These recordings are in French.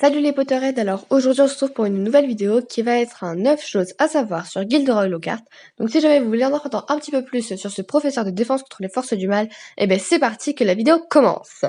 Salut les Potterheads, alors aujourd'hui on se retrouve pour une nouvelle vidéo qui va être un 9 choses à savoir sur Gilderoy Lockhart. Donc si jamais vous voulez en apprendre un petit peu plus sur ce professeur de défense contre les forces du mal, et ben c'est parti que la vidéo commence.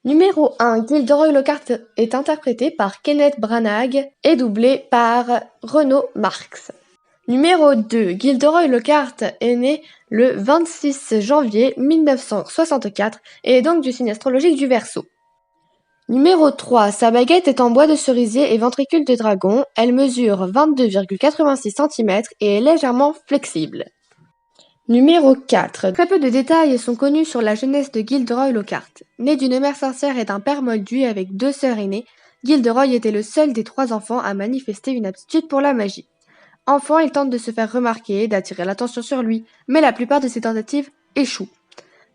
Numéro 1, Gilderoy Lockhart est interprété par Kenneth Branagh et doublé par Renaud Marx. Numéro 2, Gilderoy Lockhart est né le 26 janvier 1964 et est donc du signe astrologique du Verseau. Numéro 3, sa baguette est en bois de cerisier et ventricule de dragon, elle mesure 22,86 cm et est légèrement flexible. Numéro 4. Très peu de détails sont connus sur la jeunesse de Gilderoy Lockhart. Né d'une mère sorcière et d'un père moldu avec 2 sœurs aînées, Gilderoy était le seul des 3 enfants à manifester une aptitude pour la magie. Enfant, il tente de se faire remarquer, d'attirer l'attention sur lui, mais la plupart de ses tentatives échouent.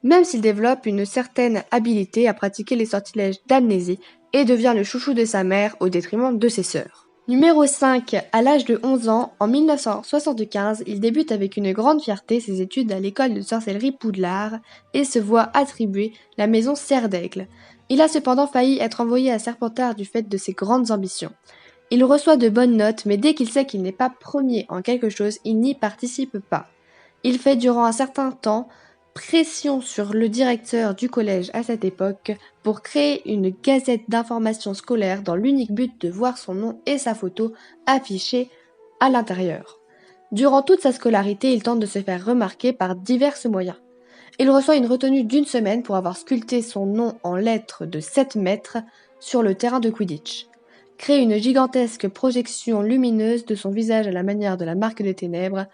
Même s'il développe une certaine habileté à pratiquer les sortilèges d'amnésie et devient le chouchou de sa mère au détriment de ses sœurs. Numéro 5. À l'âge de 11 ans, en 1975, il débute avec une grande fierté ses études à l'école de sorcellerie Poudlard et se voit attribuer la maison Serre d'Aigle. Il a cependant failli être envoyé à Serpentard du fait de ses grandes ambitions. Il reçoit de bonnes notes, mais dès qu'il sait qu'il n'est pas premier en quelque chose, il n'y participe pas. Il fait durant un certain temps pression sur le directeur du collège à cette époque pour créer une gazette d'information scolaire dans l'unique but de voir son nom et sa photo affichés à l'intérieur. Durant toute sa scolarité, il tente de se faire remarquer par divers moyens. Il reçoit une retenue d'1 semaine pour avoir sculpté son nom en lettres de 7 mètres sur le terrain de Quidditch. Crée une gigantesque projection lumineuse de son visage à la manière de la marque des ténèbres,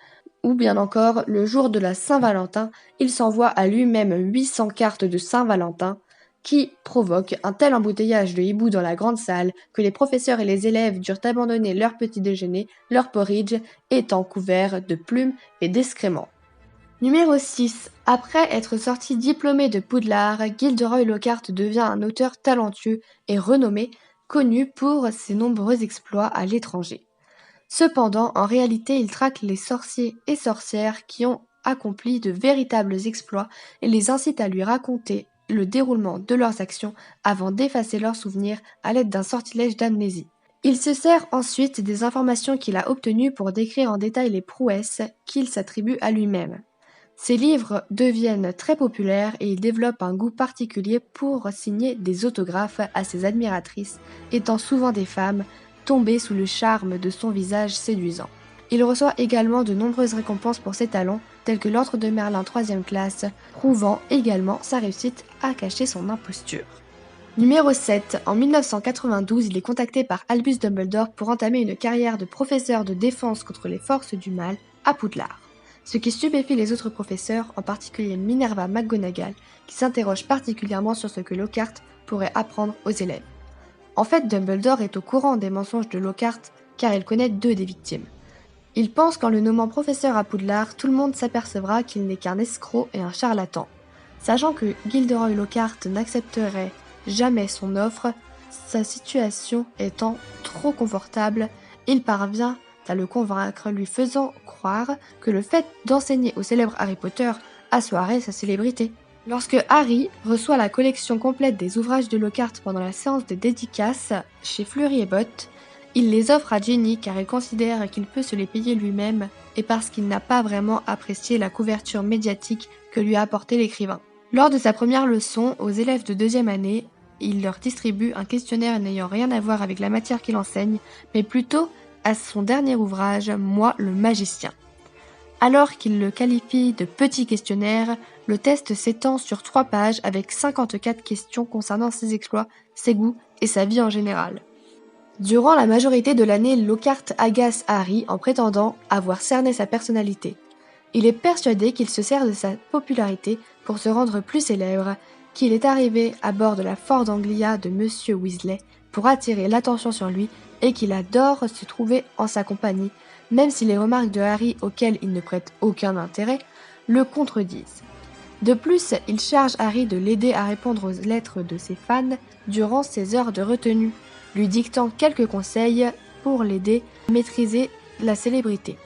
ou bien encore, le jour de la Saint-Valentin, il s'envoie à lui-même 800 cartes de Saint-Valentin qui provoquent un tel embouteillage de hiboux dans la grande salle que les professeurs et les élèves durent abandonner leur petit déjeuner, leur porridge étant couverts de plumes et d'excréments. Numéro 6. Après être sorti diplômé de Poudlard, Gilderoy Lockhart devient un auteur talentueux et renommé, connu pour ses nombreux exploits à l'étranger. Cependant, en réalité, il traque les sorciers et sorcières qui ont accompli de véritables exploits et les incite à lui raconter le déroulement de leurs actions avant d'effacer leurs souvenirs à l'aide d'un sortilège d'amnésie. Il se sert ensuite des informations qu'il a obtenues pour décrire en détail les prouesses qu'il s'attribue à lui-même. Ses livres deviennent très populaires et il développe un goût particulier pour signer des autographes à ses admiratrices, étant souvent des femmes tombées sous le charme de son visage séduisant. Il reçoit également de nombreuses récompenses pour ses talents, tels que l'Ordre de Merlin 3e classe, prouvant également sa réussite à cacher son imposture. Numéro 7. En 1992, il est contacté par Albus Dumbledore pour entamer une carrière de professeur de défense contre les forces du mal à Poudlard. Ce qui stupéfie les autres professeurs, en particulier Minerva McGonagall, qui s'interroge particulièrement sur ce que Lockhart pourrait apprendre aux élèves. En fait, Dumbledore est au courant des mensonges de Lockhart car il connaît 2 des victimes. Il pense qu'en le nommant professeur à Poudlard, tout le monde s'apercevra qu'il n'est qu'un escroc et un charlatan. Sachant que Gilderoy Lockhart n'accepterait jamais son offre, sa situation étant trop confortable, il parvient à le convaincre, lui faisant croire que le fait d'enseigner au célèbre Harry Potter assoirait sa célébrité. Lorsque Harry reçoit la collection complète des ouvrages de Lockhart pendant la séance de dédicace chez Fleury et Bott, il les offre à Ginny car il considère qu'il peut se les payer lui-même et parce qu'il n'a pas vraiment apprécié la couverture médiatique que lui a apporté l'écrivain. Lors de sa première leçon aux élèves de 2e année, il leur distribue un questionnaire n'ayant rien à voir avec la matière qu'il enseigne, mais plutôt à son dernier ouvrage, Moi le magicien. Alors qu'il le qualifie de petit questionnaire, le test s'étend sur 3 pages avec 54 questions concernant ses exploits, ses goûts et sa vie en général. Durant la majorité de l'année, Lockhart agace Harry en prétendant avoir cerné sa personnalité. Il est persuadé qu'il se sert de sa popularité pour se rendre plus célèbre, qu'il est arrivé à bord de la Ford Anglia de Monsieur Weasley pour attirer l'attention sur lui et qu'il adore se trouver en sa compagnie, même si les remarques de Harry auxquelles il ne prête aucun intérêt le contredisent. De plus, il charge Harry de l'aider à répondre aux lettres de ses fans durant ses heures de retenue, lui dictant quelques conseils pour l'aider à maîtriser la célébrité.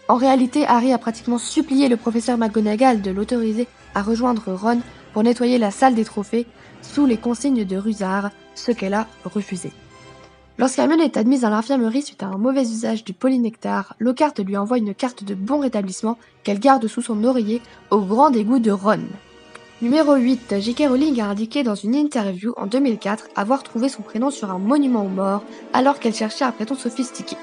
En réalité, Harry a pratiquement supplié le professeur McGonagall de l'autoriser à rejoindre Ron pour nettoyer la salle des trophées sous les consignes de Rusard, ce qu'elle a refusé. Lorsqu'Hermione est admise dans l'infirmerie suite à un mauvais usage du polynectar, Lockhart lui envoie une carte de bon rétablissement qu'elle garde sous son oreiller au grand dégoût de Ron. Numéro 8. J.K. Rowling a indiqué dans une interview en 2004 avoir trouvé son prénom sur un monument aux morts alors qu'elle cherchait un prénom sophistiqué.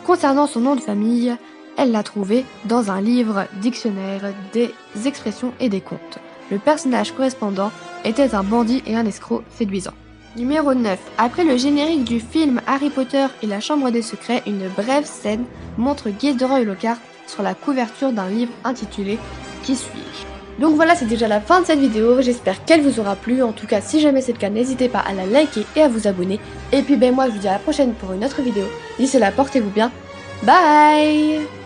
Concernant son nom de famille, elle l'a trouvé dans un livre dictionnaire des expressions et des contes. Le personnage correspondant était un bandit et un escroc séduisant. Numéro 9. Après le générique du film Harry Potter et la Chambre des Secrets, une brève scène montre Gilderoy Lockhart sur la couverture d'un livre intitulé « Qui suis-je ». Donc voilà, c'est déjà la fin de cette vidéo, j'espère qu'elle vous aura plu. En tout cas, si jamais c'est le cas, n'hésitez pas à la liker et à vous abonner. Et puis moi je vous dis à la prochaine pour une autre vidéo. D'ici là, portez-vous bien. Bye!